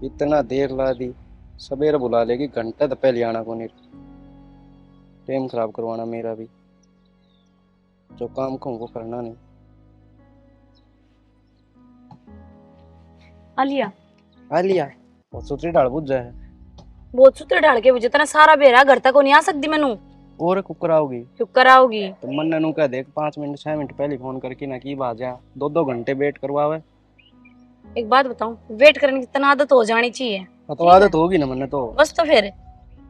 इतना देर ला दी। सवेरे बुला लेगी, घंटा तो पहले आना को नहीं। टाइम खराब करवाना मेरा भी। जो काम को वो करना नहीं। आलिया आ लिया वो सूत्री डाल बुझ जाए। बहुत सूत्र ढाल के मुझे तना सारा बेरा घर तक को नहीं आ सकती मैनू। और कुकर आओगी चुप कराओगी तो मन नू कह देख 5 मिनट 6 मिनट पहले फोन करके ना की बात जा 2-2 घंटे वेट करवावे। एक बात बताऊं, वेट करने की तना आदत हो जानी चाहिए। हाँ तो आदत होगी ना मन तो। बस तो फिर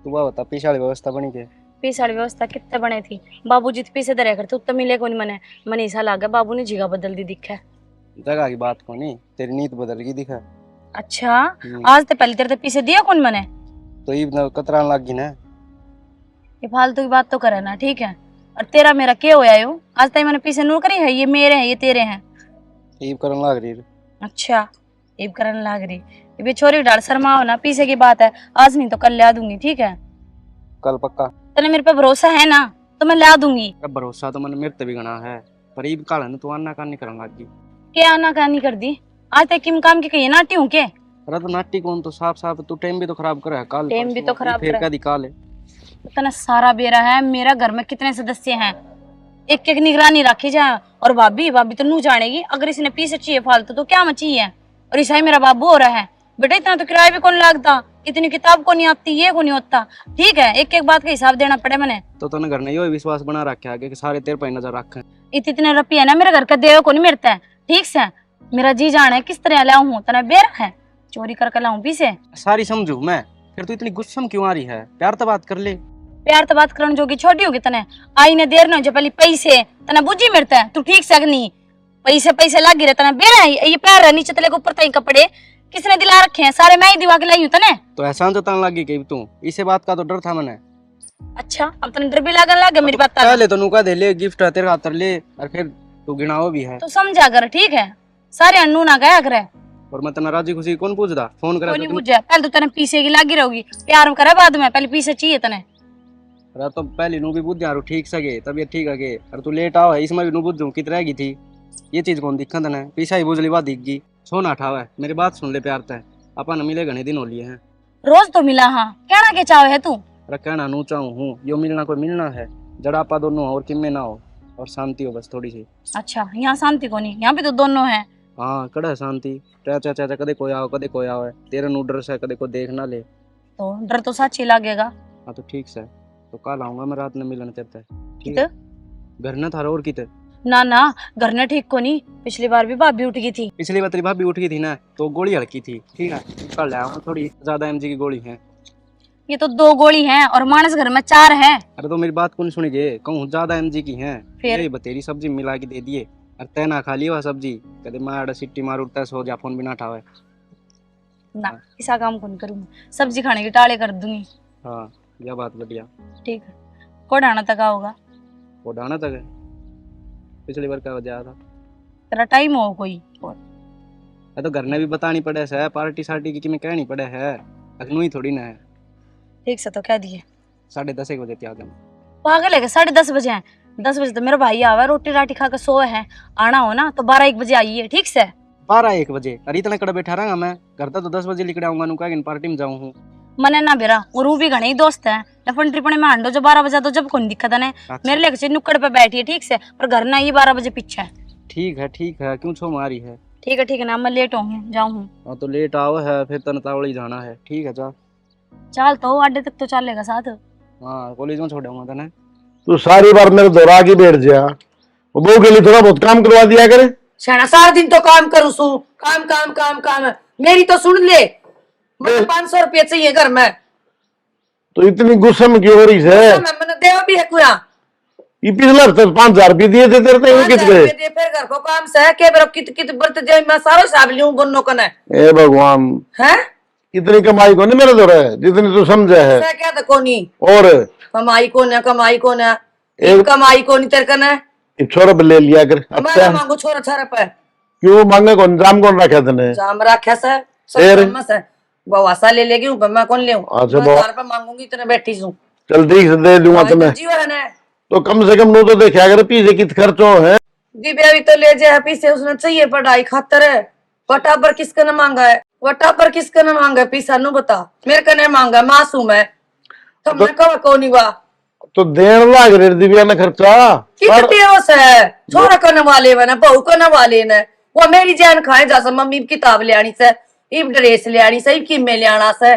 तू बता पीछे वाली व्यवस्था बनी के। पीस वाली व्यवस्था कितने बने थी। बाबूजी पीछे दे करते उत्तर मिले को नहीं मने मने ऐसा लगा बाबू ने जीगा बदल दी दिखा। जगह की बात को नहीं, तेरी नीत बदल गई दिखा। अच्छा आज तो पहले तेरे तो पीछे दिया कौन मने। तो ये कतरान लग गई ना। ये फालतू की बात तो करे ना, ठीक है। और तेरा मेरा क्या होया यो, आज तक मैंने पीछे नूर करी है। ये मेरे हैं ये तेरे हैं। ईब करन लग रही। अच्छा ईब करने लग रही। ये छोरी डाल शर्मा हो ना, पीछे की बात है। आज नहीं तो कल ला दूंगी, ठीक है। कल पक्का। तेने मेरे पे भरोसा है ना, तो मैं ला दूंगी। अब भरोसा तो मन मेरे ते भी गना है, पर ईब काल न तू आना का नहीं करन लग गई। क्या आना कहानी कर दी। आज तक किम काम की कही नाटी हूँ के। अरे तो नाटी कौन तो साफ साफ तू टाइम भी तो खराब कर है। कल टाइम भी तो खराब फिर करा का दिकाल है। इतना सारा बेरा है। मेरा घर में कितने सदस्य हैं, एक एक निगरानी रखी जाए। और भाभी भाभी तो नू जानेगी अगर इसने पीछे चाहिए फालतू तो क्या मची है। और ईसा ही मेरा बाबू हो रहा है। बेटा इतना तो किराया भी कौन लगता, इतनी किताब को नहीं आती, ये को नहीं होता, ठीक है। एक एक बात का हिसाब देना पड़े मैंने। तो तने घर ने यो विश्वास बना रखा है कि सारे तेरे पे नजर रखे। इतने रुपये है ना मेरे घर का देव को नहीं मिलता है, ठीक से। मेरा जी जान है किस तरह लाऊं हूँ, तना बेरा है चोरी करके लाऊं पीछे। सारी समझू मैं, फिर तू इतनी गुस्सा में क्यों आ रही है। प्यार तो बात कर ले। प्यार तो बात करने जोगी छोटी होगी तने। आई ने देर न जो पहले पैसे तना बुझी मिलता है, तू ठीक से नहीं। पैसे पैसे लग गिरे तना बेरा है। ये प्यार है नीचे तले के ऊपर तई कपड़े किसने दिला रखे हैं, सारे मैं ही दिवा के लाई हूं तने। तो एहसान जताने लगी कि तू इसे बात का तो डर था मने। अच्छा अब तने डर भी लगन लग गया मेरी बात का। पहले तो नुका दे ले गिफ्ट है तेरे खातर ले, और फिर तू गिनाओ भी है। तू समझा कर, ठीक है। सारे अन्नू ना गया करे। और मैं तना राजी खुशी कौन पूछदा फोन करा कोई नहीं बुझा। पहले तो तने पीछे की लागी रहोगी, प्यार में करे बाद में, पहले पीछे चाहिए तने। अरे तो पहले नु भी बुझ जा ठीक सके तबीयत ठीक है के। अरे तू लेट आओ है इसमें भी नु बुझ कित रह गई थी। ये चीज कौन दिखन तने, पीछा ही बुझली बात दिख गई। सोना उठावा है मेरी बात सुन ले प्यार तय। अपन मिले घने दिन हो लिए हैं। रोज तो मिला हाँ, कहना के चाव है तू। अरे कहना नू चाहूँ हूँ, यो मिलना कोई मिलना है। जड़ा आपा दोनों और किम्मे ना हो और शांति हो बस थोड़ी सी। अच्छा यहाँ शांति को नहीं, यहाँ पे तो दोनों है। हाँ कड़ा है शांति। चाचा चाचा कदे कोई आओ कदे कोई आओ है। तेरे नू डर से कदे कोई देख ना ले। तो डर तो सच ही लगेगा। हाँ तो ठीक से तो कल आऊंगा मैं रात में मिलने तेरे ठीक कित है। घर न थारा और किते ना ना घर ने ठीक को नहीं। पिछली बार भी भाभी उठ गई थी। पिछली बार तेरी भाभी उठ गई थी ना तो गोली हल्की थी, ठीक है। कल ले आऊंगा, थोड़ी ज्यादा एमजी की गोली है। ये तो 2 गोली हैं और मानस घर में 4 है। अरे तो मेरी बात कौन सुनेगी, कहूँ ज्यादा एमजी की है। फिर यही बतेरी सब्जी मिला के दे दिए और तय ना खा ली वह सब्जी। कदे मार सिट्टी मार उठता सो जा फोन भी ना उठावे। ना ऐसा काम कौन करूँ, सब्जी खाने की टाले कर दूंगी। हाँ यह बात बढ़िया। ठीक है कोडाना तक आओगा। वो डाना तक है पिछली बार क्या वजह था। तेरा टाइम हो कोई और। तो घर ने भी बतानी पड़े है पार्टी सार्टी की मैं कहनी पड़े है। अखनू ही थोड़ी ना है। ठीक से तो कह दिए 10:30 बजे त्याग पागल है 10:30 बजे हैं। 10 बजे तो मेरा भाई आवा रोटी राटी खा के सोए है। आना हो ना तो 12-1 बजे आइए, ठीक से। 12-1 बजे अरे इतना कड़ा बैठा रहा मैं घर तो 10 बजे निकल आऊंगा नुका पार्टी में जाऊँ हूँ। मने ना बेरा और भी घने ही दोस्त है। लफन ट्रिपने में हांडो जो 12 बजे तो जब कोई दिक्कत है। अच्छा। मेरे लिए नुक्कड़ पे बैठी है, ठीक से। पर घर ना ही 12 बजे पीछे है। ठीक है क्यों छो मारी है। ठीक है ना मैं लेट हूँ जाऊँ। हाँ तो लेट आओ है फिर तनतावड़ी जाना है, ठीक है। चल तो अड्डे तक तो चलेगा साथ। हाँ कॉलेज में छोड़ूंगा तने। तू सारी बार मेरे दोहरा के बैठ जा। वो बहू के लिए थोड़ा बहुत काम करवा दिया करे। शाना सारा दिन तो काम करूं सू, काम काम काम काम। मेरी तो सुन ले, मुझे 500 रुपये चाहिए घर में। तो इतनी गुस्से में क्यों हो रही है। मैंने देवा भी है कुया। ये पिछला हफ्ते 5,000 रुपये दिए थे तेरे को कित गए। फिर घर को काम से है के बेरो कित कित बर्त जे मैं सारा हिसाब लूं दोनों कने। ए भगवान हैं इतनी कमाई को नहीं मेरे दो रहे जितनी तू समझे है। से क्या तो कोनी और कमाई को ना एक कमाई को नहीं तेरे कने। 100 रुपये ले लिया कर। मैं अच्छा मांगू छोरा छारा पे क्यों मांगे कौन जाम कौन रखा तने। जाम रखा से फिर? सब मस है बवासा ले लेगी हूं मैं कौन ले अच्छा, मैं 4 पे मांगूंगी इतने बैठी हूं। चल ठीक से दे दूंगा तुम्हें। जीव है ना तो कम से कम नो तो देखा कर पीछे कित खर्चो है। दिव्या भी तो ले जाए पीछे उसने चाहिए पढ़ाई खातर है। बटाबर किसका न मांगा है वो टापर किसका ना मांगा पैसा नु बता, मेरे कने मांगा, मासूम है तुमने कहा कौन हुआ तो देन लाग रे दिव्या ने खर्चा कितने होश है, छोरा करने वाले वे ना बहू करने वाले ने, वो मेरी जान खाए जैसा मम्मी किताब ले आनी से, इब ड्रेस ले आनी से, इब किमे ले आना से,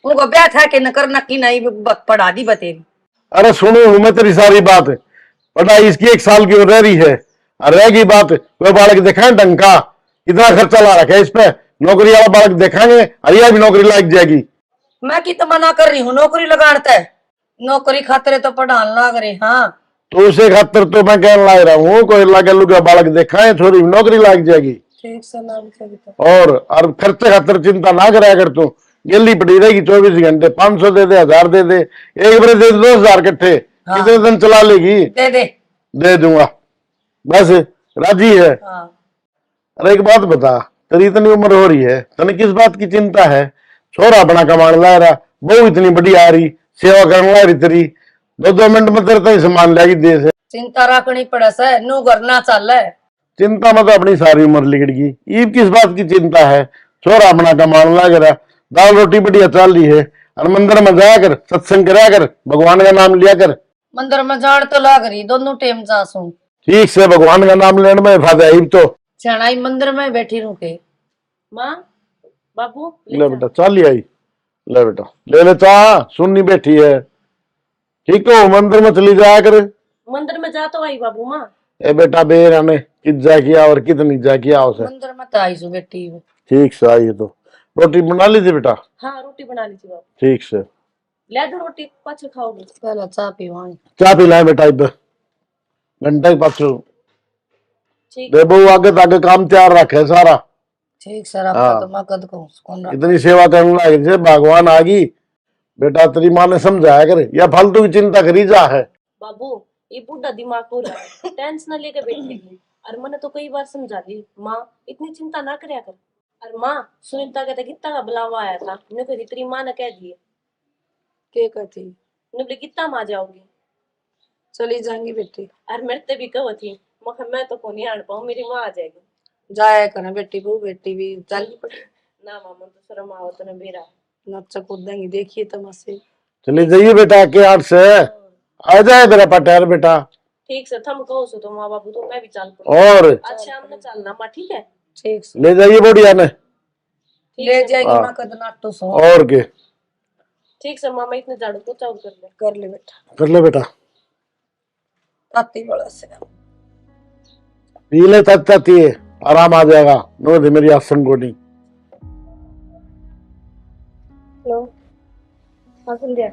उनको ब्याह था कि न करना की नहीं पढ़ा दी बतेरी। अरे सुनो मैं तेरी सारी बात, पढ़ाई इसकी 1 साल की और रह रही है, और रहेगी बात वह बालक दिखाए ढंग का, कितना खर्चा ला रखा है इस पे, नौकरी वाला बालक दिखाएंगे हरिया भी नौकरी लाग जाएगी। मैं की तो मना कर रही हूँ नौकरी लगाता है, नौकरी खातरे तो पढ़ाने लाग रहे। हाँ तो उसे खातर तो मैं कहने लग रहा हूँ कोई लगे लुगा बालक दिखाए छोरी भी नौकरी लाग जाएगी। ठीक से ना और खर्चे खातर चिंता ना कराया कर तू, गेली पड़ी रहेगी 24 घंटे, 500 दे दे 1000 दे दे, एक बार दे दे 2000 इकट्ठे, कितने दिन चला लेगी? दे दे दे दूंगा बस, राजी है? हाँ। अरे एक बात बता, तेरी इतनी उम्र हो रही है, तने किस बात की चिंता है? छोरा अपना कमान ला रहा, बहू इतनी बड़ी आ रही, सेवा करने ला रही तेरी, 2 मिनट में तेरे तक सामान लाएगी देश है। चिंता रखनी पड़े से, नू करना चल है। चिंता में तो अपनी सारी उम्र लिगड़गी, ईब किस बात की चिंता है? छोरा अपना कमान ला रहा, दाल रोटी बढ़िया चल रही है, और मंदिर में जाया कर, सत्संग कराया कर, भगवान का नाम लिया कर। मंदिर में जान तो लाग रही, दोनों टाइम जासू ठीक से भगवान का नाम लेने में फायदा है तो। चढ़ाई मंदिर में बैठी रुके। माँ बाबू ले बेटा चाल ही आई, ले बेटा ले ले चा, सुननी बैठी है, ठीक हो? मंदिर में चली जाया कर। मंदिर में जा तो आई बाबू माँ। ए बेटा बेर आने कित जा किया और कितनी जा किया उसे। मंदिर में तो आई सु बैठी हूँ। ठीक से आई तो रोटी बना लीजिए बेटा। हाँ रोटी बना लीजिए बाबू। ठीक से ले दो रोटी, पाछे खाओगे? पहला चाय पीवानी। चाय पिलाए बेटा, इब घंटा पाछू ठीक दे बहु, आगे ताके काम तैयार रखे सारा। ठीक से रखा हाँ। तो मैं कद कहूँ कौन रखा। इतनी सेवा करने लगे जे भगवान आ गई बेटा, तेरी माँ ने समझाया करे या फालतू की चिंता करी जा है। बाबू ये बूढ़ा दिमाग हो रहा है, टेंशन न लेके बैठेगी। और मैंने तो कई बार समझा दी, माँ इतनी चिंता ना करया कर। और माँ सुनीता कहते कितना का बुलावा आया था, मैंने कही तेरी माँ ने कह दिए। के कहती बोले कितना माँ जाओगी? चली जाएंगी बेटी। और मेरे ते भी कहो थी, मैं तो को नहीं आन पाऊँ, मेरी माँ आ जाएगी। जाया करे बेटी, बहू बेटी भी जानी पड़ी ना मामा तो शर्म आओ तो बेरा नच्च कूदेंगी, देखिए तमाशे। चली जाइए बेटा के 8 से आ जाए मेरा पटेर बेटा। ठीक से थम कहो सो तो माँ बाबू तो मैं भी चल पड़ू। और अच्छा हमने चलना माँ, ठीक है? ठीक से ले जाइए बढ़िया ने, ले जाएगी हाँ। माँ कद नाटो सो। और के ठीक से मामा इतने झाड़ू पोछा और कर ले बेटा, कर ले बेटा, ताती बड़ा से पी ले ताती है, आराम आ जाएगा। नो दे मेरी आसन गोडी। हेलो हाँ संध्या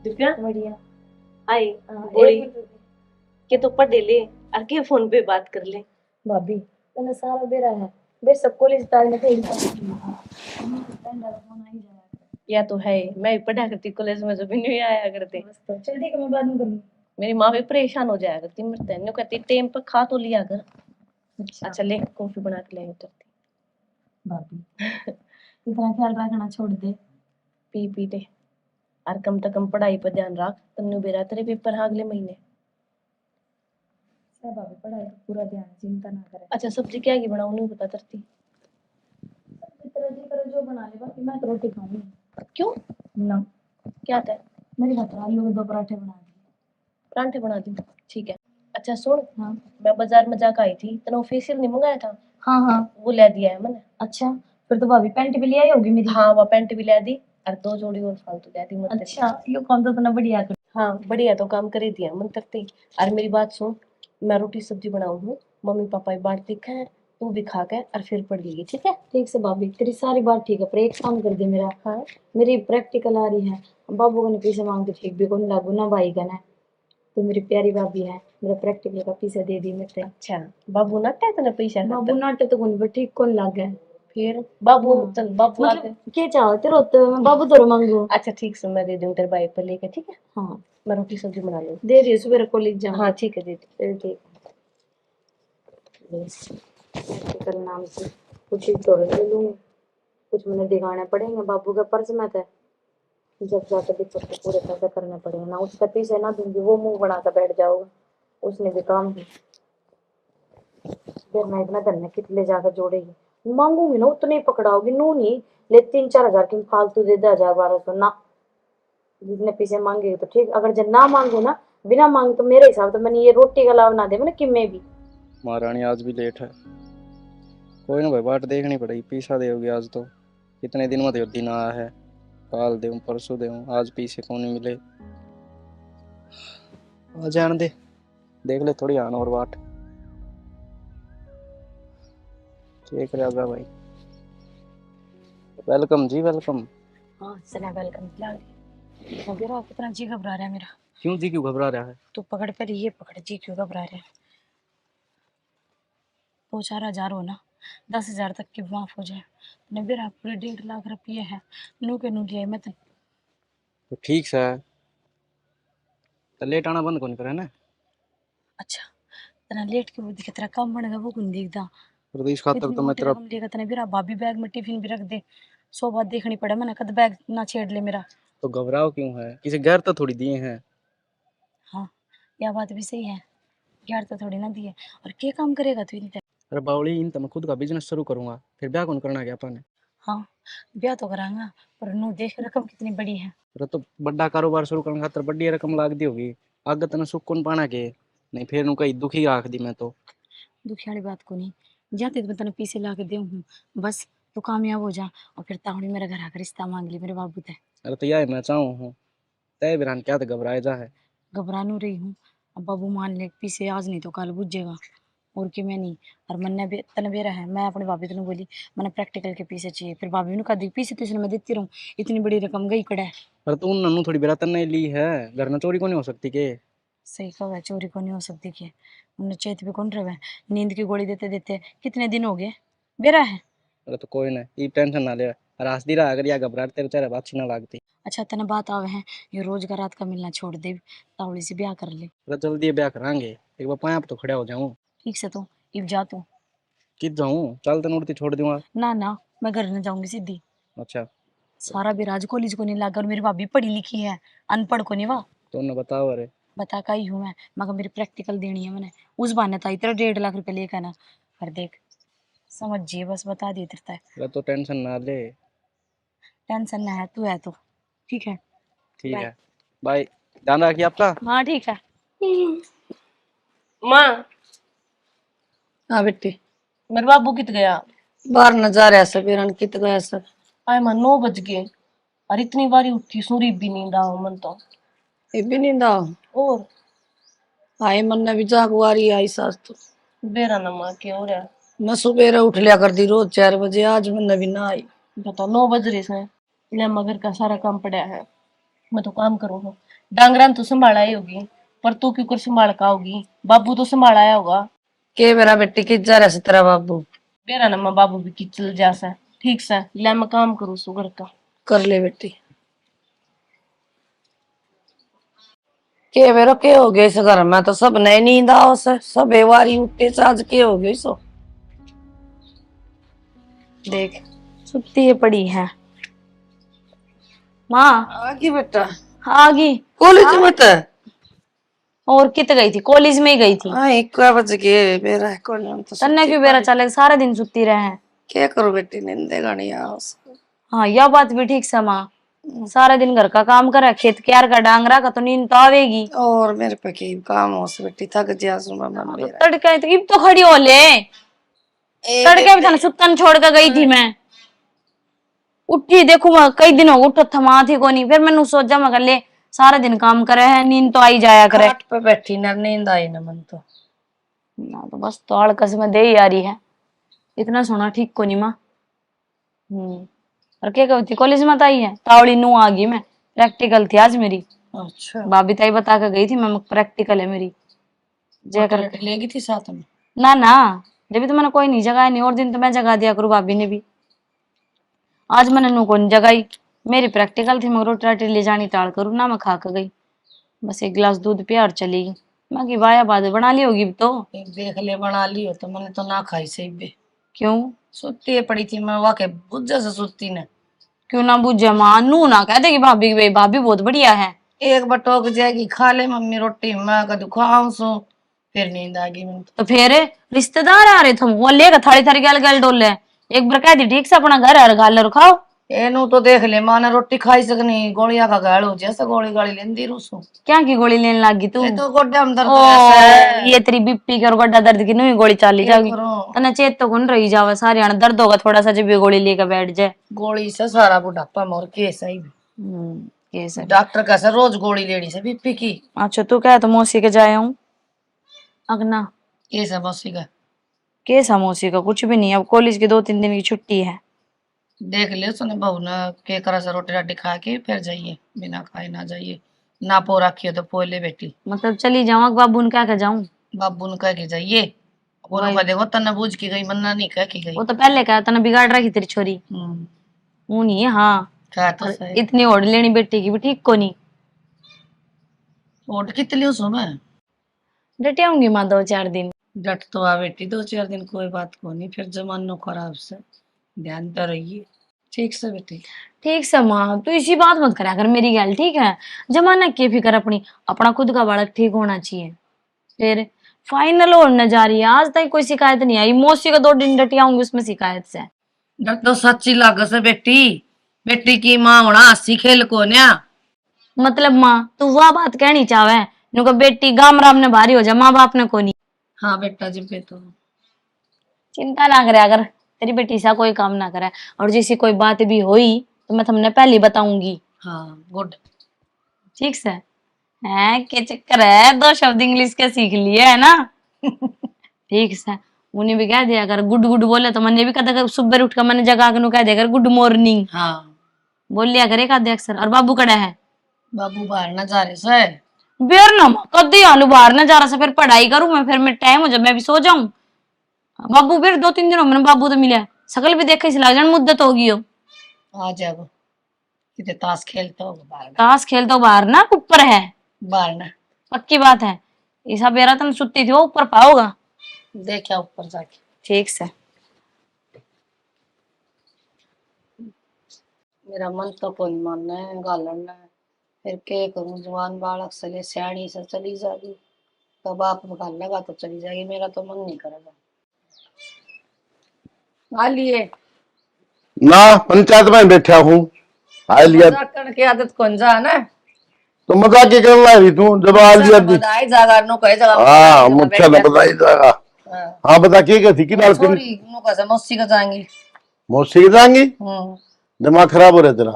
दिव्या बढ़िया आई बोली के तो पढ़ ले और के फोन पे बात कर ले। भाभी तने सारा बेरा है बे सब कॉलेज ताल में थे या तो है, मैं भी पढ़ा करती कॉलेज में, जब नहीं आया करते। तो चल ठीक है मैं बाद में करूंगी। मेरी माँ भी परेशान हो जाया करती, मरते न्यू कहती टाइम पर खा तो लिया कर। अच्छा ले कॉफी बना के ले उतरती। भाभी इतना ख्याल रखना छोड़ दे। पी पी दे और कम से कम पढ़ाई पर ध्यान रख, तन्नू बेरा तेरे पेपर हैं अगले महीने। सब भाभी पढ़ाई पर पूरा ध्यान, चिंता ना करे। अच्छा सब्जी क्या की बनाऊं नहीं बता तरती। तरह जी करे जो बना ले, बाकी मैं तो रोटी खाऊंगी। क्यों ना क्या था? मेरी खातिर आलू के 2 पराठे बना दिए। परांठे बना दूं? ठीक है। अच्छा सुन, हाँ मैं बाजार में जाकर आई थी, तने फेशियल नहीं मंगाया था? हाँ हाँ वो ले दिया है मैंने। अच्छा फिर तो भाभी पैंट भी ले आई होगी मेरी। हाँ वो पैंट भी ले दी और 2 जोड़ी और फालतू ले दी मत। अच्छा यो काम तो तने बढ़िया कर। हाँ बढ़िया तो काम कर ही दिया मन करते। और मेरी बात सुन, मैं रोटी सब्जी बनाऊं हूँ, मम्मी पापा की बात दिखा है, तू भी खा के और फिर पढ़ लीजिए, ठीक है? ठीक से भाभी तेरी सारी बात ठीक है, पर एक काम कर दे मेरा। हाँ मेरी प्रैक्टिकल आ रही है, बाबू को पैसे मांगते ठीक भी कौन लागू ना भाई का ना, तो मेरी प्यारी भाभी है, मेरा प्रैक्टिकल का पैसा दे दी मेरे। अच्छा बाबू नट्टा तने पैसा बाबू नाटे तो कौन पर ठीक कौन लाग है। फिर बाबू चल बाबू आके मतलब क्या चाहते रोते मैं बाबू तो मांगू। अच्छा ठीक से मैं दे दूं तेरे भाई पर लेके, ठीक है? हाँ मैं रोटी सब्जी बना लूँ। दे रही हूँ सुबह कॉलेज जाऊँ। हाँ ठीक है दे दे। ठीक प्रैक्टिकल नाम से कुछ ही तोड़ ले लूँगी, कुछ मुझे दिखाने पड़ेंगे बाबू के पर्स में थे, जब जाकर दिक्कत को पूरे पैसे करने पड़ेंगे ना, उसका पैसे ना दूंगी वो मुंह बना कर बैठ जाओगा, उसने भी काम है। फिर मैं इतना धन्य कितने जाकर जोड़ेगी, मांगूंगी ना उतने ही पकड़ाओगी, नू नहीं ले 3-4 हजार की फालतू दे दे, 1000-1200 ना। जितने पैसे मांगे तो ठीक, अगर जब ना मांगू ना, बिना मांगे तो मेरे हिसाब तो मैंने ये रोटी का लाभ ना दे मैंने किमे भी। महारानी आज भी लेट है। कोई ना भाई, बाट देखनी पड़ेगी। पीसा देगी आज तो, कितने दिन में तो दिन आया है। काल दे परसों दे, आज पीछे कौन नहीं मिले। आ जान दे, देख ले थोड़ी आन और बाट। ठीक है भाई, वेलकम जी वेलकम। हाँ सना वेलकम खिला। मेरा कितना जी घबरा रहा है मेरा। क्यों जी, क्यों घबरा रहा है? तू पकड़ पर ये पकड़, जी क्यों घबरा रहा है। 2-4 हजार हो ना, 10 हजार तक की माफ हो जाए। ने मेरा पूरे 1.5 लाख रुपये है, नू के नू लिया मैं तो। तो ठीक है, तो लेट आना बंद कौन करे ना। अच्छा तना लेट के वो दिखे, तेरा काम बनेगा वो कौन देखदा। फिर तो इस खातर इतनी तो मैं मोटी तेरा। रकम लेगा तना मेरा भाभी बैग में टिफिन भी रख दे। 100 बात देखनी पड़े मैंने, कद बैग ना छेड़ ले मेरा। तो घबराओ क्यों है, किसी गैर तो थोड़ी दिए हैं। हाँ यह बात भी सही है, यार तो थोड़ी ना दी है। और क्या काम करेगा तू इनते। अरे बावली, इन तो मैं खुद का बिजनेस शुरू करूंगा, फिर ब्याह कौन करना क्या अपन ने। हाँ ब्याह तो करांगा, पर नू देख रकम कितनी बड़ी है। अरे तो बड़ा कारोबार शुरू करने खातर बड़ी रकम लाग दी होगी। आगे तने सुख कौन पाना के, नहीं फिर नु कहीं दुखी आख दी मैं तो। दुखी वाली बात को नहीं, जाते तो मैं तेने पैसे ला के दे हूँ, बस तू कामयाब हो जा। और फिर ताहुड़ी मेरे घर आकर रिश्ता मांग ली मेरे बाबू ते। अरे तो यार मैं चाहूँ हूँ, तय बिरान क्या तो घबराए जा है। घबरा नू रही हूँ, अब बाबू मान ले पीछे आज नहीं तो कल बुझेगा। और कि मैं नहीं। और मन भी तने बेरा है, मैं अपनी भाभी तेन बोली मैंने प्रैक्टिकल के पीछे चाहिए, फिर भाभी ने कहा दी पीछे तो इसने मैं देती रहूँ, इतनी बड़ी रकम गई कड़ा है। अरे तो उन नन्नू थोड़ी बेरा तन्ने ली है, घर में चोरी को नहीं हो सकती के। सही कहा है, चोरी को नहीं हो सकती कि उन्हें चेत भी कौन रहे। नींद की गोली देते देते कितने दिन हो गए, बेरा है। अरे तो कोई ना, ये टेंशन ना ले। रास दी रहा अगर या घबराहट तेरे चेहरे बात अच्छी ना लागती। अच्छा तेने बात आवे है, ये रोज का रात का मिलना छोड़ दे, तावड़ी से ब्याह कर ले। अरे जल्दी ब्याह करांगे, एक बार पाया तो खड़ा हो जाऊं। ठीक से तो इब जा तू। कित जाऊं, चल तन उड़ती छोड़ दूंगा। ना ना मैं घर न जाऊंगी सीधी। अच्छा, सारा बिराज कॉलेज को नहीं लगा, और मेरी भाभी पढ़ी लिखी है, अनपढ़ को नहीं वाह। तो उन्हें बताओ। अरे बता का ही हूँ मैं, मगर मेरी प्रैक्टिकल देनी है मैंने। उस बहाने था इतना 1.5 लाख लेकर ना। पर देख समझिए, बस बता दिए तेरता है। अरे तो टेंशन ना ले। टेंशन ना है, तू है तो ठीक है। ठीक बाय। है, बाय। ध्यान रखिए आपका। हाँ ठीक है। माँ हाँ बेटी, मेरे बाबू कित गया? बाहर न जा रहा सब हिरण कित गया सब। आए माँ 9 बज गए, और इतनी बारी उठी सूरी भी नींद आओ मन तो। ये भी नींद आओ। और आई मन ने भी जागवारी आई सास तो। बेरा ना माँ क्या हो रहा है? मैं सुबह उठ लिया कर दी रोज 4 बजे, आज मन ने भी ना आई। बताओ 9 बज रहे हैं, ले मगर का सारा काम पड़ा है। मैं तो काम करूँ, डांगरान तो संभाला ही होगी, पर तू क्यों कर संभाल का होगी? बाबू तो संभाला होगा। के मेरा बेटी कित जा रहा से तेरा बाबू। बेरा ना माँ बाबू भी किचल जैसा ठीक से, ले मैं काम करूँ सुगर का। कर ले बेटी। के मेरा के हो गया इस घर में तो सब नई नींद आओ से, सब बेवारी उठते से आज के हो गई सो। देख सुती पड़ी है माँ। आगी बेटा। आ गई कॉलेज में तो और कित गई थी, कॉलेज में ही गई थी। हाँ 1 बज गए मेरा कॉलेज में तो तन्ने क्यों बेरा चले, सारा दिन सुती रहे हैं। क्या करो बेटी, नींदे गानी आओ। हाँ यह बात भी ठीक से माँ, सारा दिन घर का काम करा, खेत क्यार का डांगरा का, तो नींद तो आवेगी। और मेरे पे की काम हो से बेटी, थक जा सुबह मन तो मेरा। तड़के तो इब तो खड़ी हो ले, तड़के भी थाने सुतन छोड़ के गई थी मैं। उठी देखू मैं कई दिन हो उठ थमा थी को नहीं, फिर मैंने सोचा मैं ले सारा दिन काम करे है, नींद तो आई जाया करे। खाट पे बैठी ना, नींद आई ना मन तो। ना तो बस तो आड़कस में दे ही आ रही है, इतना सोना ठीक को नहीं माँ। और क्या कहती कॉलेज में आई है, तावड़ी नू आ गई मैं, प्रैक्टिकल थी आज मेरी। अच्छा भाभी ताई बता के गई थी मैं, प्रैक्टिकल है मेरी जय कर। लेगी थी साथ में। ना ना जब तो मैंने कोई नहीं जगाया, नहीं और दिन तो मैं जगा दिया करूँ भाभी ने भी। आज मैंने नू कौन जगाई, मेरी प्रैक्टिकल थी, मैं रोटी राटी ले जानी टाल करूँ ना, मैं खा के गई बस 1 गिलास दूध पिया और चली गई। मैं की वाया बाद बना ली होगी तो। एक देख ले बना ली हो तो मैंने तो ना खाई सही बे। क्यों सुती पड़ी थी मैं, वाके बुझे से सुती ने। क्यों ना बुझे माँ, नू ना कह देगी भाभी की भाभी बहुत बढ़िया है। एक बार टोक जाएगी, खा ले मम्मी रोटी, मैं कदू खाऊं सो, फिर नींद आ गई मैंने तो फिर रिश्तेदार आ रहे थे वो लेकर थाली थाली गल गल डोले, एक बार कह दी ठीक से अपना घर हर गाल और खाओ। एनू तो देख ले, मां ने रोटी खाई सकनी, गोलियां का घायल हो जैसे गोली गाली लेंदी रूसो। क्या की गोली लेने लागी तू? ये तो गोड्डे में दर्द ओ ऐसे ये तेरी बीपी के और गड्ढा दर्द की नहीं गोली चाली जागी। करूं? तने चेत तो कौन रही जावे, सारे आने दर्द होगा थोड़ा सा जब ये गोली लेकर बैठ जाए। गोली से सारा बुढ़ापा मोर केस है। कैसे? डॉक्टर कैसे रोज गोली लेनी से बीपी की। अच्छा तू क्या तो मौसी के जाए हूँ अगना। केस है मौसी का। कैसा मौसी का? कुछ भी नहीं, अब कॉलेज की 2-3 दिन की छुट्टी है। देख ले सुने बहू ना के करा से रोटी राटी खा के फिर जाइए, बिना खाए ना जाइए। ना पो रखिए तो पो ले बेटी। मतलब चली जाऊँ बाबू ने क्या कह जाऊँ? बाबू ने कह के जाइए। वो लोग देखो तन्ना बूझ की गई, मन्ना नहीं कह के गई। वो तो पहले कहा तने बिगाड़ रखी तेरी छोरी। वो नहीं है हाँ। कहा तो और सही। इतनी ओढ़ लेनी बेटी की भी ठीक को नहीं। ओट कितनी उसो मैं डटे आऊंगी माँ 2-4 दिन। डट तो आ बेटी, 2-4 दिन कोई बात को नहीं, फिर जमानो खराब से ध्यान तो रहिए। ठीक से बेटी। ठीक से माँ तू इसी बात मत करा कर मेरी गैल, ठीक है? जमाना की फिक्र अपनी, अपना खुद का बालक ठीक होना चाहिए। फिर फाइनल होने जा रही है, आज तक कोई शिकायत नहीं आई। मौसी का 2 दिन डटी आऊंगी उसमें शिकायत से। डट तो सच्ची लाग से बेटी, बेटी की माँ होना हंसी खेल को न्या। मतलब माँ तू वह बात कहनी चाहे नुका बेटी गाम राम ने भारी हो जा, माँ बाप ने को नहीं। हाँ बेटा जी पे तो चिंता ना करे, अगर तेरी बेटी सा कोई काम ना करे और जैसी कोई बात भी हुई तो मैं तुमने पहले बताऊंगी। हाँ गुड। ठीक से है क्या चक्कर है, 2 शब्द इंग्लिश के सीख लिए है ना। ठीक से उन्हें भी कह दिया अगर गुड गुड बोले तो मैंने भी कहा सुबह उठ कर मैंने जगा के कह दिया गुड मॉर्निंग। हाँ बोल लिया करे का अक्षर। और बाबू कड़ा है? बाबू बाहर ना जा रहे से। बेर ना कदी आलू बाहर ना जा रहा से, फिर पढ़ाई करूं मैं, फिर मेरा टाइम हो जब मैं भी सो जाऊं। बाबू फिर 2-3 दिन हो मैंने बाबू तो मिला, शकल भी देखे इस लग जान मुद्दत होगी हो। आ जाओ कितने ताश खेलता हो बाहर। ताश खेलता हूँ बाहर ना, ऊपर है बाहर ना पक्की बात है। ऐसा बेरा तुम सुती थी वो ऊपर पाओगा। देखा ऊपर जाके। ठीक से मेरा मन तो कोई मानना है गालन है, फिर के करूं, जवान बालक सले सियाणी से चली जाएगी तो बाप गाल लगा तो चली जाएगी, मेरा तो मन नहीं करेगा। आ लिए ना पंचायत में बैठा हूँ। आ लिया मजाक करने की आदत कौन जा ना। तो मजाक ही कर रही तू जब आ लिया दी। बधाई जागा नो कहे जागा। हाँ मुझसे न बताई जाएगा। हाँ बता के थी कि नाल सॉरी नो कहे मौसी का जाएंगी। मौसी के जाएंगी? दिमाग खराब हो रहा तेरा।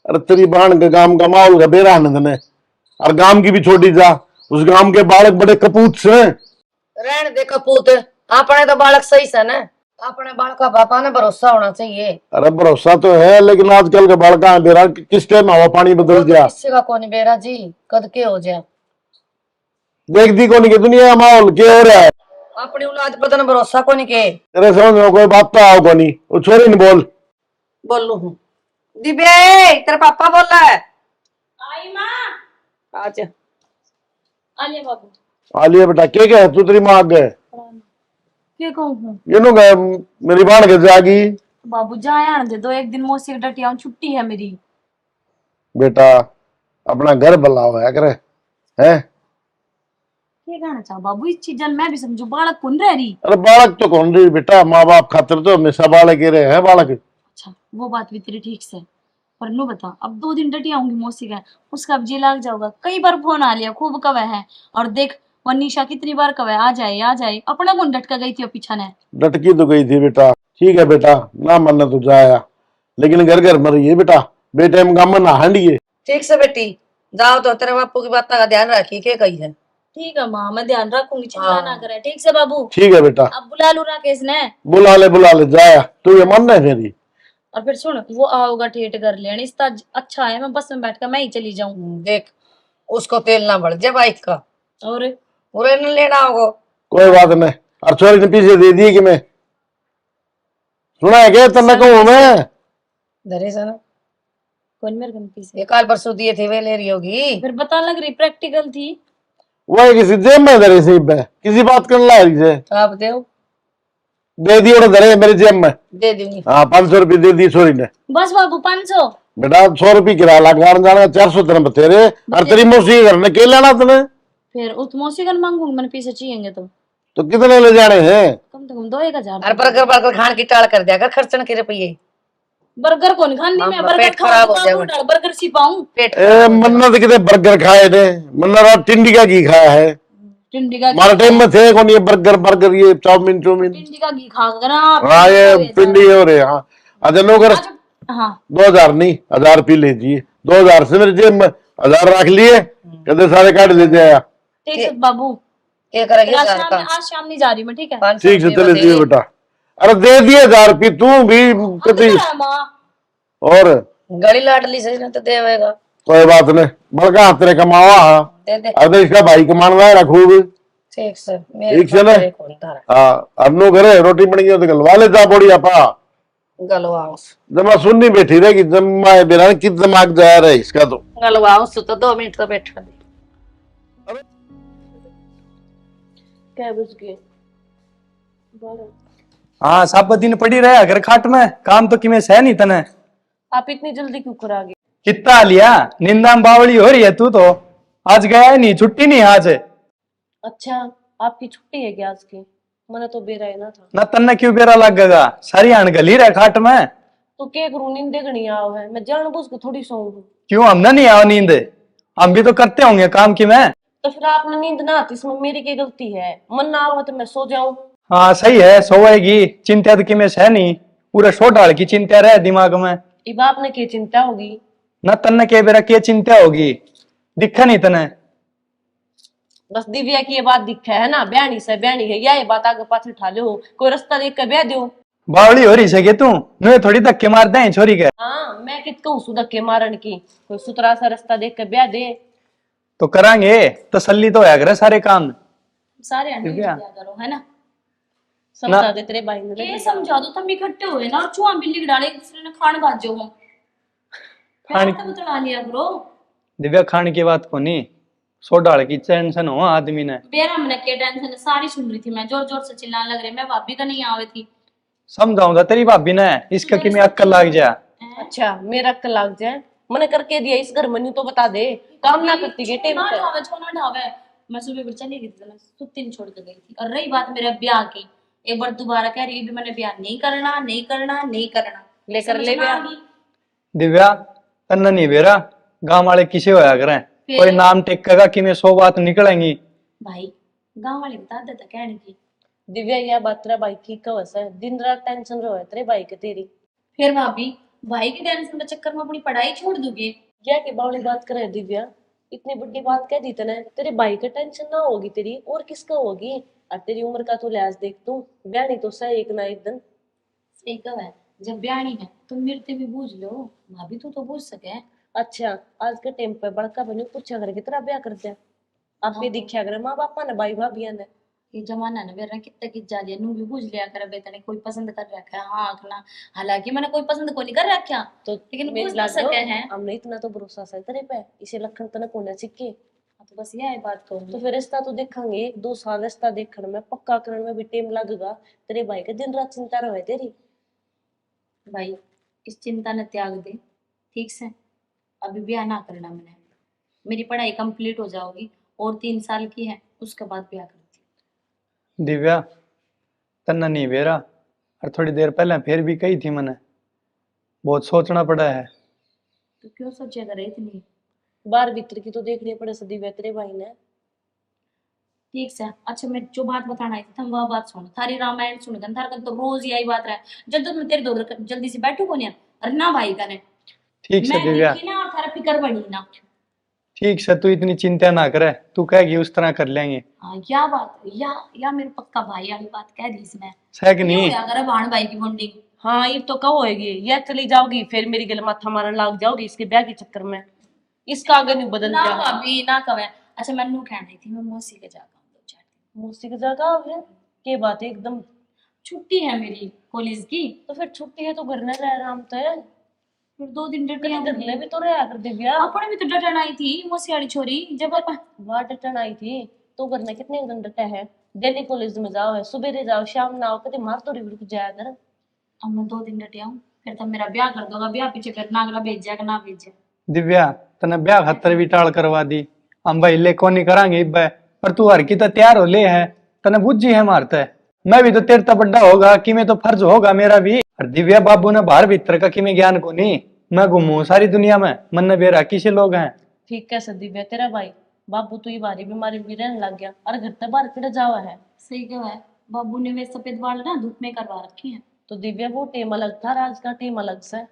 अरे तेरी बहन का गांव का माहौल का बेरा आनंद ने, और गांव की भी छोड़ी जा। उस गांव के बालक बड़े कपूत से रहने दे कपूत, अपने तो बालक सही से ना, अपने बालक का बापा ने भरोसा होना चाहिए। अरे भरोसा तो है लेकिन आजकल के बालका बेरा किस टाइम हवा पानी बदल गया। किसी का कौन बेरा जी कद के हो जाए। देखती कौन की दुनिया माहौल क्या हो रहा है। अपनी औलाद पर तो भरोसा को नहीं के। तेरे समझ में कोई बात तो आओ को नहीं, वो छोरी नहीं बोल। बोलू हूँ दिव्या तेरा पापा बोल रहा है। आई माँ आज आलिया बाबू आ लिया बेटा के है तू तेरी माँ गए क्या कहूँ ये नो गए मेरी बहन के जागी। बाबू जाए आने दे दो, एक दिन मौसी की डटिया छुट्टी है मेरी। बेटा अपना घर बलाओ है करे है। क्या कहना चाहो बाबू, इस चीज मैं भी समझू बालक कौन रह रही। अरे बालक तो कौन रही बेटा, माँ बाप खातिर तो हमेशा बालक ही रहे हैं बालक। अच्छा वो बात भी तेरी ठीक से, पर नो बता अब 2 दिन डटी आऊंगी मौसी का, उसका अब जी लाग जाऊंगा। कई बार फोन आ लिया खूब कवे है, और देख वो निशा कितनी बार कवे आ जाए आ जाए, अपना कौन डटका गई थी पीछा ने। डटकी तो गई थी बेटा, ठीक है बेटा ना मानना तो जाया, लेकिन घर घर मर ये बेटा बेटे में गाम ना हांडिए। ठीक से बेटी जाओ तो तेरे बापू की बात का ध्यान रखी के कही है। ठीक है माँ मैं ध्यान रखूंगी, चिंता हाँ। ना करे। ठीक से बाबू ठीक है बेटा अब बुला लू राकेश ने। बुला ले जाया तू ये मानना है मेरी। और फिर सुन वो आओगा ठेठ कर लेना, इसका अच्छा है मैं बस में बैठ कर मैं ही चली जाऊं। देख उसको तेल ना बढ़ जाए बाइक का, और पूरे न लेना होगा। कोई बात नहीं, और छोरी ने पीछे दे दिए कि मैं सुना है क्या तन्ना कहूँ मैं। धरे से ना कौन मेरे गन पीछे ये काल परसों दिए थे वे ले रही होगी। फिर बता लग रही प्रैक्टिकल थी। वही किसी जेब में धरे से किसी बात कर ला रही से तो आप दो दे दी और धरे मेरी जेब में। दे दूंगी। हाँ 500 रुपये दे दी छोरी ने। बस बाबू 500 बेटा 100 रुपये किराया लगा जाना 400 तेरे बतेरे, और तेरी मौसी घर ने के लेना तने। फिर उस मौसी गन मांगूंगी मैंने पीछे चाहिए तो तो कितने ले जाने हैं? कम कम से कम 2-1000 और बर्गर बर्गर खान की टाल कर दिया कर खर्चन के रुपये। बर्गर कौन खानी मैं हाँ, बर्गर पेट खराब हो जाएगा। खाऊं बर्गर सिपाऊं पेट ए मन्नत कितने बर्गर खाए थे, मन्नत टिंडी का घी खाया है। टिंडी का हमारे टाइम में थे कौन ये बर्गर बर्गर ये चाउमीन चौमीन। टिंडी का घी खा कर आप हाँ ये पिंडी हो रहे हाँ। अच्छा नौकर हाँ 2000 नहीं 1000 पी लीजिए, 2000 से मेरे जेब में 1000 रख लिए, कहते सारे काट लेते आया। ठीक है बाबू ये करेगी आज हजार शाम का आज शाम नहीं जा रही मैं ठीक है 500 ठीक से रुपये चले बचेगी। दिए बेटा, अरे दे दिए 1000 रुपये तू भी कति माँ और गली लाडली से ना तो देवेगा। कोई बात नहीं, बड़का हाथ तेरे कमावा हाँ। दे दे अब इसका भाई कमान रहा है खूब। ठीक से ठीक से ना हाँ अनु करे रोटी बनी हो तो गलवा लेता बोड़ी आपा गलवाऊं जमा सुननी बैठी रहेगी जमा बेरा कित दिमाग जा रहा है इसका तो। गलवाऊं तो 2 मिनट तो बैठा दे। क्या बुझ गए हाँ सब दिन पड़ी रहे अगर खाट में काम तो किमें सह नहीं तने। आप इतनी जल्दी क्यों करा गए कितना लिया निंदा में बावली हो रही है तू तो, आज गया नहीं छुट्टी नहीं आज। अच्छा आपकी छुट्टी है क्या आज की? मैंने तो बेरा है ना था। न तन्ने क्यों बेरा लगेगा, सारी अनगली रहे खाट में। तो क्या करूं नींद गणी आओ है, मैं जानबूझ के थोड़ी सोऊं। क्यों हमने नहीं आओ नींद, हम भी तो करते होंगे काम की में। तो फिर आपने नींद ना आती इसमें मेरी क्या गलती है? मन ना आओ तो मैं सो जाऊं। हाँ सही है सोएगी, चिंता तो किमें सह नहीं, पूरा शो डाल की चिंता रहे दिमाग में। इब आपने क्या चिंता होगी? न तन्ने के बेरा क्या चिंता होगी, दिखा नहीं तने। बस दिव्या की ये बात दिखा है ना, ब्याणी से ब्याणी है, या ये बात आगे पाछे उठा लो, कोई रास्ता देख कर ब्याह दो। बावली हो रही सके तू, नुए थोड़ी धक्के मार दे छोरी के। हाँ मैं कित कहूँ सुधक्के मारन की, कोई सुतरा सा रास्ता देख कर ब्याह दे। तो करांगे तसल्ली तो है करे सारे काम। सारे अंडे दिव्या। करो है ना समझा दे तेरे भाई ने। ये समझा दो तुम इकट्ठे हुए ना और चूहा बिल्ली डाले एक दूसरे ने खान बाजो हो खान- तो बतला लिया करो। दिव्या खान की बात को नहीं, सो डाल की टेंशन हो आदमी ने। बेरा मैंने के टेंशन सारी सुन रही थी, मैं जोर जोर से चिल्लाने लग रही, मैं भाभी का नहीं आवे थी। समझाऊंगा तेरी भाभी ने, इसका कि मैं अक्कल लाग जा। अच्छा मेरा अक्कल लाग जाए, मैंने करके दिया इस घर में, नहीं तो बता दे काम ना करती के टेम ना पे। ढावे छोना ढावे, मैं सुबह पर चली गई थी, मैं सुत्ती नहीं छोड़ के गई थी। और रही बात मेरे ब्याह की, एक बार दोबारा कह रही है भी मैंने ब्याह नहीं करना नहीं करना नहीं करना, लेकर ले समझ में आ ब्याह। गई? दिव्या तन्ना नहीं बेरा, गांव वाले किसे होया करें, कोई नाम टेकेगा कि मैं 100 बात निकलेंगी। भाई गांव वाले बता देता कहने की। दिव्या यह बात तेरा भाई की कवस है, दिन रात टेंशन रहो है तेरे भाई के तेरी। फिर भाभी भाई के टेंशन के चक्कर में अपनी पढ़ाई छोड़ दोगे? क्या की बावली बात करे दिव्या, इतनी बड़ी बात कह दी तने, तेरे भाई का टेंशन ना होगी तेरी और किसका होगी? और तेरी उम्र का तो लिहाज देख तू, ब्याह तो सह एक ना एक दिन। सही कहा है, जब ब्याह है तुम मेरे भी बूझ लो, भाभी तू तो बूझ सके। अच्छा आज के टाइम पे बड़का बने पूछा करे कितना ब्याह करते हैं, आप ये दिखा करे माँ बापा ने भाई भाभिया ने। ये जमाना ना बेरा कितना की जा लिया, नू भी बूझ लिया कर बेटा ने कोई पसंद कर रखा है हाँ आखना, हालांकि मैंने कोई पसंद को नहीं कर रखा तो लेकिन मेरी बूझ तो लाडो, सके हैं। हमने इतना तो भरोसा है तेरे पे, इसे लखन तने कोने सिक्के। तो बस यह है बात को। तो फिर रिश्ता तो देखेंगे, 2 साल रिश्ता देखने में, पक्का करने में भी टाइम लगेगा। तेरे भाई का दिन रात चिंता रहे तेरी। भाई इस चिंता ने त्याग दे, ठीक से अभी ब्याह ना करना, मैंने मेरी पढ़ाई कंप्लीट हो जाओगी और 3 साल की है उसके बाद ब्याह करती। दिव्या तन्ना नहीं बेरा, और थोड़ी देर पहले फिर भी कही थी मैंने, बहुत सोचना पड़ा है। तो क्यों सोचेगा रही इतनी? बार भीतर की तो देखनी पड़े सदी वे तेरे भाई ने। ठीक से अच्छा मैं जो बात बताना आई थी तुम वह बात सुन, थारी रामायण सुन गन थार तो रोज यही बात रहे, जल्दी मैं तेरे दौर जल्दी से बैठू को नहीं और ना भाई का ने ठीक से मैं दिव्या, देखी ना और थारा फिकर बनी ना। ठीक से तू इतनी चिंता ना करे, तू कहेगी उस तरह कर लेंगे। हाँ या बात या मेरे पक्का भाई वाली बात कह दी इसने, सह कि नहीं? अगर भाण भाई की बॉन्डिंग। हाँ ये तो कब होएगी, यह चली जाओगी फिर मेरी गले माथा मारने लग जाओगी इसके ब्याह के चक्कर में, इसका आगे नहीं बदल ना जाएगा। भाभी ना कवे। अच्छा मैं नू कहना थी मैं मौसी के जाकर 2-4 दिन, मौसी की जगह है के बात है एकदम। छुट्टी है मेरी कॉलेज की, तो फिर छुट्टी है तो घर में रह आराम तो है, फिर 2 दिन डटिया घर में भी तो रहा कर दिव्या। अपने भी तो डटन आई थी मौसी वाली छोरी जब वहाँ डटन आई थी तो घर में कितने दिन डटा है, डेली कॉलेज में जाओ है, सुबह जाओ शाम ना आओ, कभी मार तो रिव्यू जाया कर। अब मैं 2 दिन डटिया हूँ फिर तो मेरा ब्याह कर दोगा, ब्याह पीछे फिर ना अगला भेज जाएगा ना भेज जाए। दिव्या तने ब्याह खतर भी टाल करवा दी, हम भाई ले को नहीं करांगे इब, पर तू हर की तो तैयार हो ले है, तने बुझी है मारते। मैं भी तो तेरे ता बड्डा होगा कि मैं तो फर्ज होगा मेरा भी। और दिव्या बाबू ने बाहर भीतर का कि मैं ज्ञान को नहीं, मैं घूमू सारी दुनिया में, मन ने बेरा किसे लोग हैं। ठीक कैसे दिव्या तेरा भाई बाबू तू ही बारी बीमारी भी रहने लग गया और घर तक बाहर फिर जावा है। सही कहा है, बाबू ने वे सफेद बाल ना धूप में करवा रखी है। तो दिव्या वो टेम अलग था और आज का टेम अलग सा है।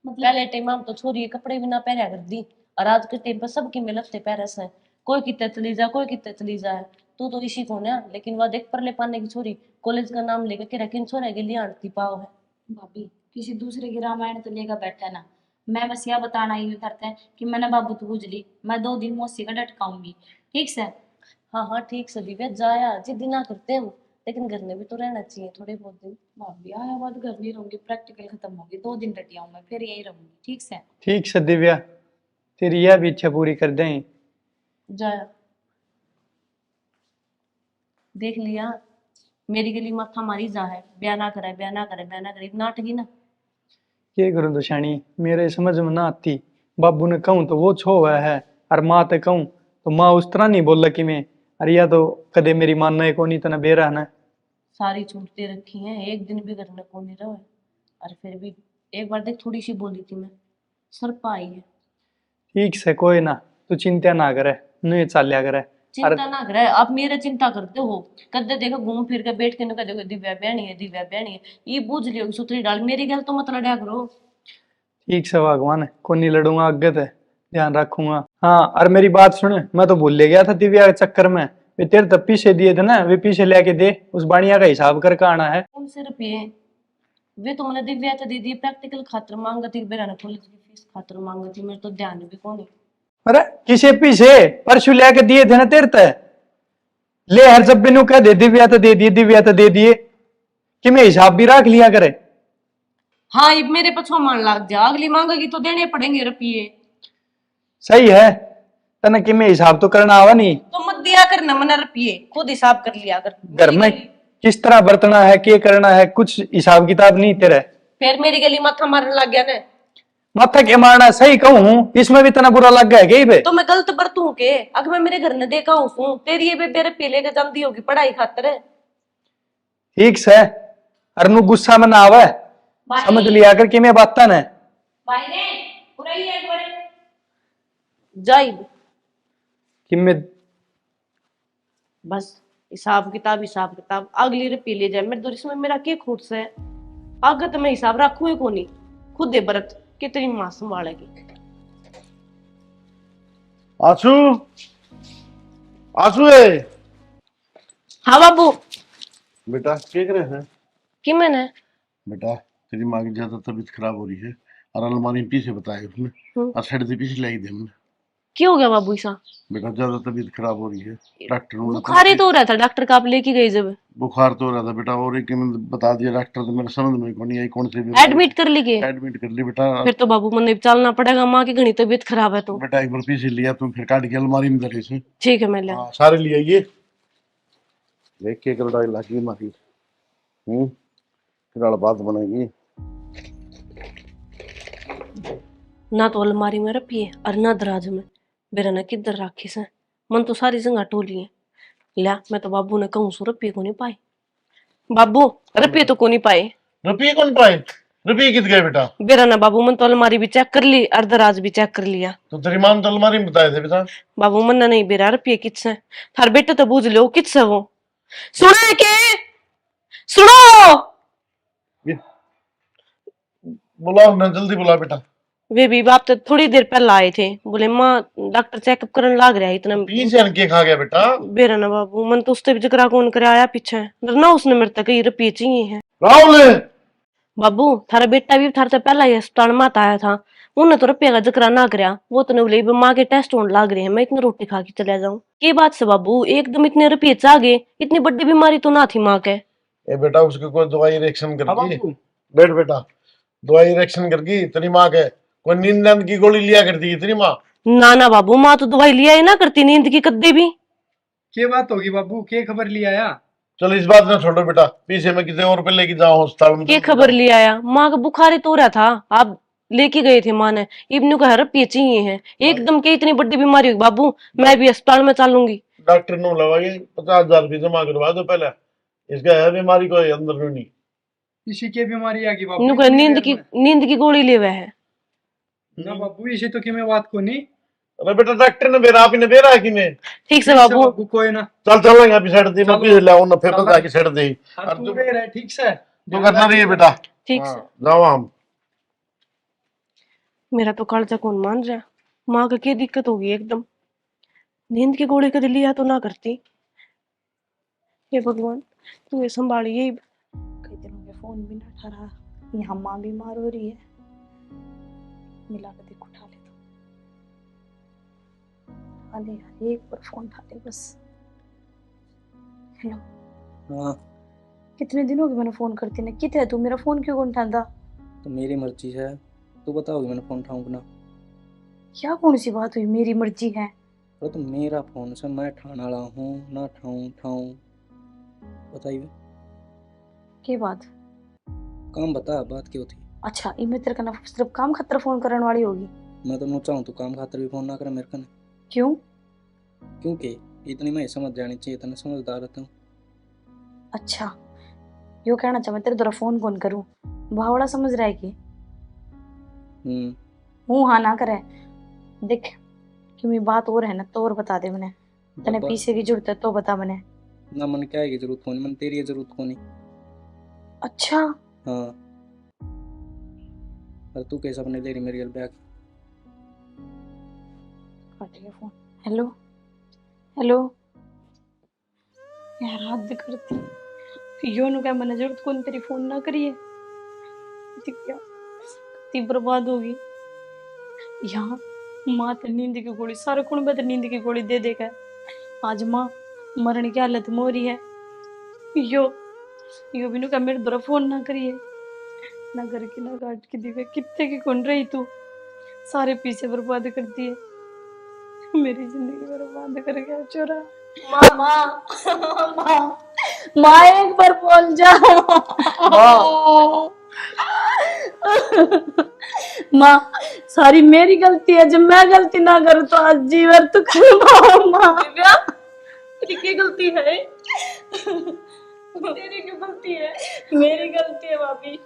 पहले टाइम हम तो छोरी कपड़े भी ना पहना कर दी और आज के टाइम पर सबकी में लगते पैरस है, कोई कितने चली जा कोई कितने चली जाए। तू तो इसी को ना, लेकिन वह देख परले पाने की छोरी कॉलेज का नाम लेकर के किन छोरे के लिए आंटी पाव है। भाभी किसी दूसरे की रामायण तो लेकर बैठा ना, मैं बस यह बताना ही करते हैं कि मैंने बाबू तो बुझ ली, मैं 2 दिन मौसी का डटकाऊंगी, ठीक से। हाँ हाँ ठीक से दिव्या जाया जिद ना करते हम, लेकिन घर में भी तो रहना चाहिए थोड़े बहुत दिन। भाभी आया बाद घर नहीं रहूंगी, प्रैक्टिकल खत्म होगी, 2 दिन डटी आऊं मैं, फिर यही रहूंगी, ठीक से। ठीक से दिव्या, तेरी यह भी इच्छा पूरी कर दें। जाया देख लिया मेरी गली माथा मारी जा है, ब्याह ना करे ब्याह ना करे ब्याह ना करे, नाटकी ना। ये करूं तो शानी मेरे समझ में ना आती। बाबू ने कहूं तो वो छो हुआ है, और माँ ते कहूं तो माँ उस तरह नहीं बोला कि मैं, अरे या तो कदे मेरी मानना है को नहीं तना बेरा ना। सारी छूट दे रखी है, एक दिन भी घर में कौन नहीं रहा है। और फिर भी एक बार देख थोड़ी सी बोली थी मैं, सर पाई है। ठीक से कोई ना, तू चिंता ना करे, नहीं चालिया करे। चिंता ना करे, आप मेरे चिंता करते हो। कदे देखो घूम फिर के बैठ के न देखो दिव्या बहनी है दिव्या बहनी है, ये बूझ लियो सुतरी डाल, मेरी गल तो मत लड़ा करो। ठीक से भगवान, को नहीं लड़ूंगा आगे से, ध्यान रखूंगा। हाँ और मेरी बात सुन, मैं तो भूल ले गया था दिव्या के चक्कर में, वे तेरे तब पीछे दिए थे ना, वे पीछे लेके दे, उस बाणिया का हिसाब करके आना है। कौन से रुपये वे तो मैंने दिव्या तो दे दी, प्रैक्टिकल खातर मांगा थी, बेरा ने कॉलेज की फीस खातर मांगा थी, मेरे तो ध्यान भी कौन। अरे किसे पीछे परसों लेके दिए थे ना तेरे तय, ले हर जब बिनु कह दे दिव्या तो दे दिए दिव्या तो दे दिए, कि मैं हिसाब भी रख लिया करे। हाँ ये मेरे पछुआ मान लग जा, अगली मांगेगी तो देने पड़ेंगे रुपये। सही है, तना कि मैं हिसाब तो करना आवा नहीं, तो मत दिया करना मना रुपये, खुद हिसाब कर लिया कर। घर में किस तरह बरतना है, क्या करना है, कुछ हिसाब किताब नहीं तेरे। फिर मेरी गली माथा मारने लग गया ना। माथा के मारना सही कहूँ, इसमें भी तना बुरा लग गया कहीं पे। तो मैं गलत बरतूं के, अगर मैं मेरे घर ने देखा हूँ तेरी ये बेबे पीले के जल्दी होगी पढ़ाई खातर। ठीक से अरनु गुस्सा में ना आवे, समझ लिया कर कि मैं बात ना जाई कि मैं बस हिसाब किताब अगली रुपये ले जाए मेरे, इसमें मेरा क्या खूट से है। आगे तो मैं हिसाब रखूँ को नहीं, खुद दे बरत कितनी मां संभालेगी। आंसू, आंसू है हाँ बाबू बेटा, क्या करे हैं कि मैंने बेटा? तेरी माँ की ज्यादा तबीयत खराब हो रही है, और अलमारी में पीछे बताया उसने, और साइड से पीछे लाई दे हमने। क्या हो गया बाबू ऐसा? बेटा ज्यादा तबीयत खराब हो रही है, डॉक्टर ने बुखार ही तो हो रहा था, डॉक्टर का आप लेके गए जब? बुखार तो हो रहा था बेटा, और एक बता दिया डॉक्टर, तो मेरे समझ में कौन आई कौन सी एडमिट कर ली गए? एडमिट कर ली बेटा। फिर तो बाबू मन चलना पड़ेगा, माँ की घनी तबीयत खराब है तो। बेटा एक बार पीछे लिया तुम, फिर काट के अलमारी में धरे से। ठीक है मैं ले सारे ले आइए, देख के कर डाल लागी मारी, फिर बात बनेगी ना। तो अलमारी में रखिए और ना दराज में, बेरा ना किधर राखी से, मन तो सारी जगह टोली है। ला मैं तो बाबू ने कहूँ सो रुपये को नहीं पाए, बाबू रुपये तो को नहीं पाए। रुपये कौन पाए? रुपये कित गए बेटा? बेरा ना बाबू मन तो अलमारी भी चेक कर ली और दराज भी चेक कर लिया। तो तेरी मां ने तो अलमारी में बताए थे बेटा। बाबू मन नहीं बेरा रुपये किससे, थार बेटे तो बूझ लो किससे वो। सुनो के सुनो, बुलाओ ना, जल्दी बुला बेटा। वे भी बाप तो थोड़ी देर पहले आए थे, बोले माँ डॉक्टर चेकअप करने लाग रहा है इतना। पीछे के खा गया बेटा? बेरा ना बाबू मन तो उससे भी जकरा कौन करे आया पीछे ना, उसने मेरे तक ये रुपये चाहिए है। राहुल बाबू थारा बेटा भी थारे से पहला ही अस्पताल में आया था, उन्हें तो रुपये का जिक्र ना कराया, वो तो बोले माँ के टेस्ट होने लाग रहे हैं, मैं इतनी रोटी खा के चला जाऊं। ये बात से बाबू एकदम इतने रुपये चाह गए, इतनी बड़ी बीमारी तो ना थी माँ के। ए बेटा उसके कोई दवाई रिएक्शन करगी? बैठ बेटा, दवाई रिएक्शन करगी तेरी माँ के? कोई नींद की गोली लिया करती है तेरी माँ? ना ना बाबू माँ तो दवाई लिया ही ना करती नींद की कद्दे भी। क्या बात होगी बाबू, क्या खबर लिया आया? चलो इस बात ना छोड़ो बेटा, पीछे मैं किसी और पे लेके जाऊं अस्पताल में। क्या खबर लिया आया? माँ का बुखार तो हो रहा था, आप लेके गए थे माँ ने, इब्नू का रुपये चाहिए है, एकदम के इतनी बड़ी बीमारी होगी बाबू, मैं भी अस्पताल में चलूंगी। डॉक्टर ने लगाई 50,000 रुपये जमा करवा दो पहले, इसका है बीमारी कोई अंदर नहीं। इसी की बीमारी आ गई इन्हों बाबू को इतनी नींद देर की में। नींद की गोली लेवे है। ना बाबू इसी तो की मैं बात को नहीं। अरे बेटा डॉक्टर ने बेरा आप ही ने बेरा है कि मैं ठीक से ठीक बाबू। बाबू कोई ना। चल चलेंगे अभी साइड दी मैं चलो। पीछे लाऊं ना फिर तो चलो। जाके साइड दे हाँ, और तू तू रह ठीक से तू करना नहीं है बेटा। ठीक हाँ, से। जाओ हम। मेरा तो कालजा कौन मान रहा। माँ का क्या दिक्कत होगी एकदम। नींद की गोली कद लिया तो ना करती। हे भगवान तू ये संभालिए। कई दिनों के फोन भी ना उठा रहा। यहाँ माँ बीमार हो रही है। मिला के देख उठा ले तो। हाले हाले एक बार फोन उठा ले बस। हेलो हाँ कितने दिन हो गए मैंने फोन करती ना कितने तू मेरा फोन क्यों कौन उठाता? तो मेरी मर्जी है, तू बताओगी मैंने फोन उठाऊंगा ना। क्या कौन सी बात हुई मेरी मर्जी है? अरे तो मेरा फोन से मैं ठाने वाला हूँ ना उठाऊं बताइए। के बात? काम बता बात क्यों थी। अच्छा इमे तेरे का ना सिर्फ काम खातर फोन करने वाली होगी। मैं तो नु चाहूँ तो काम खातर भी फोन ना करे मेरे कने। क्यों? क्योंकि इतनी मैं समझ जानी चाहिए, इतना समझदार रहता हूँ। अच्छा यो कहना चाह मैं तेरे द्वारा फोन कौन करूं? भावड़ा समझ रहा है कि हूँ हाँ ना करे। देख कि मेरी बात और है ना तो और बता दे मैंने तने पीछे की जरूरत है तो बता मैंने। ना मन क्या है की जरूरत कोनी, मन तेरी जरूरत कोनी। अच्छा हाँ और तू कैसा अपने ले रही मेरी गल बैग। काट गया फोन। हेलो हेलो यार हद करती यो नु क्या मैंने जरूरत कौन तेरी फोन ना करिए क्या कितनी बर्बाद होगी। यहाँ माँ तो नींद की गोली सारे कुण तो नींद की गोली दे देगा। आज माँ मरण की हालत में हो रही है। यो भी नु क्या मेरे द्वारा फोन ना करिए ना घर की ना घाट की दीवे कितने की कौन रही तू सारे पीछे बर्बाद कर दिए। मेरी जिंदगी बर्बाद कर गया चोरा। माँ माँ माँ माँ एक बार बोल जा। माँ सारी मेरी गलती है जब मैं गलती ना करूँ तो आज जीवन तू कर। माँ तेरी क्या गलती है? तेरी क्यों गलती है? मेरी गलती है भाभी।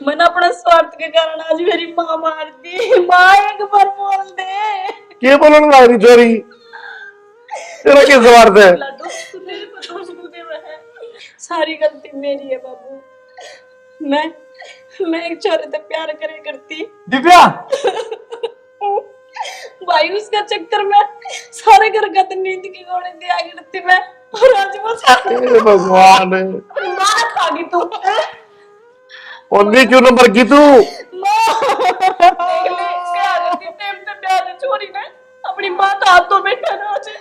मैंने अपने स्वार्थ के कारण आज मेरी माँ मार दी। माँ एक बार बोल दे। क्या बोलने लग रही चोरी तेरा क्या स्वार्थ है। लाडू तू मेरे पर दोष क्यों दे रहा है? सारी गलती मेरी है बाबू। मैं एक छोरे से प्यार करे करती दिव्या भाई उसका चक्कर में सारे घर का तो नींद की गोली दिया करती मैं और आज वो हे भगवान मार खा गई तू। ओनली क्यों नंबर की तू देख ले क्या करती टाइम पे प्यार चोरी ने अपनी मां का हाथों में ठहरा छे।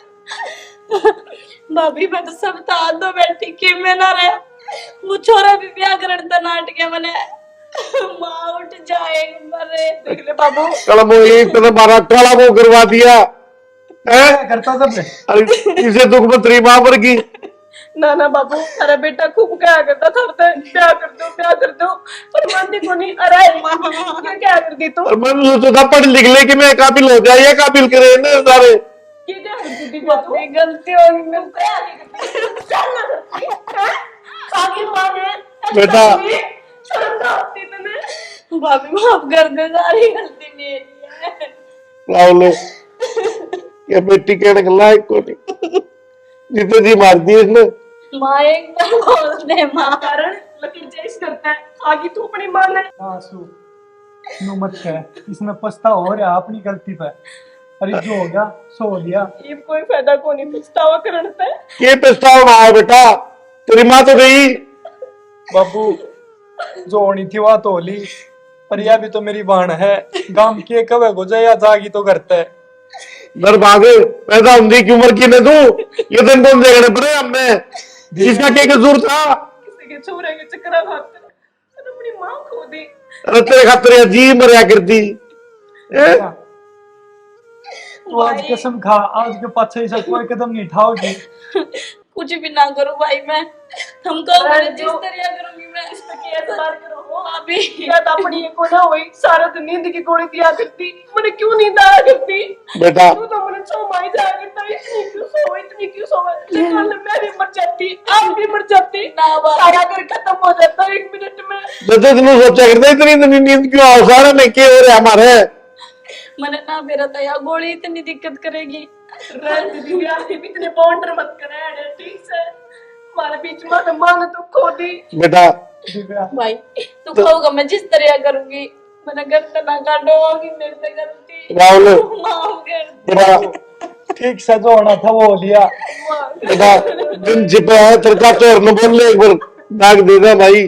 भाभी मैं तो सब था हाथों बैठी कि मैं ना रहे वो छोरा भी ब्याह करन ता नाट के मने मां उठ जाए मरे। देख ले बाबू कल वो एक तरह मारा काला वो करवा दिया है करता सब ने। अरे इसे दुख पत्री मां पर की ना ना बाबू अरे बेटा खूब क्या करता था प्यार कर दो पर मानती को नहीं। अरे ये क्या कर दी तू? और मैं सोचा पढ़ लिख ले कि मैं काबिल हो जाए काबिल करे ना सारे ये क्या कर दी तू? अपनी गलती होगी मैं तैयार नहीं करती। चल ना खागी मां ने बेटा शर्म ना आती तूने? भाभी माफ कर दे सारी गलती मेरी है। लाओ ये बेटी कहने के लायक को नहीं जितने जी मार दी इसने। माँ एक बार बोल दे माँ कारण लकीर जैस करता है खागी तू अपनी मां ने। आंसू नो मत कह इसमें पछतावा हो रहा अपनी गलती पे। अरे जो हो गया सो हो गया। ये कोई फायदा को नहीं पछतावा करने पे। ये पछतावा ना है बेटा तेरी माँ तो गई बाबू जो होनी थी वह तो होली पर यह भी तो मेरी बहन है। गांव के कब हो जाए या जागी तो करता है। दर भागे पैदा होने की उम्र की ने तू ये दिन कौन देखने पड़े हमने इसका क्या कसूर था। किसी के छोरे के चक्कर खाते तो अपनी मां खो दी। अरे तेरे खातिर जी मरिया करती तू आज कसम खा आज के पाछे से कोई कदम नहीं उठाओगी। कुछ भी ना करूं भाई मैं हमको रहने जिस दो। तरह करूंगी मैं इस पे की एतबार करो भाभी या तो अपनी को ना हुई सारा दिन नींद की गोली दिया करती मैंने क्यों नींद आया करती बेटा तू तो मैंने सो माई जाया करता इतनी क्यों सोवे कल मैं भी मर जाती आप भी मर जाती सारा घर खत्म हो जाता 1 मिनट में। बेटे तुम सोचा करते इतनी इतनी नींद क्यों आओ सारे में क्या हो रहा है हमारे मैंने ना मेरा तो यार गोली इतनी दिक्कत करेगी रहने दीदी यार इतने बाउंडर मत करे ठीक से हमारे बीच में तो मान तो खो दी। बेटा भाई तू कहोगा मैं जिस तरह करूंगी मैंने गलत ना काटो होगी मेरे से गलती राहुल माफ कर दे बेटा ठीक से जो होना था वो हो लिया। बेटा दिन छिपा है तेरे का तो और न बोल ले एक बार दाग दे दे भाई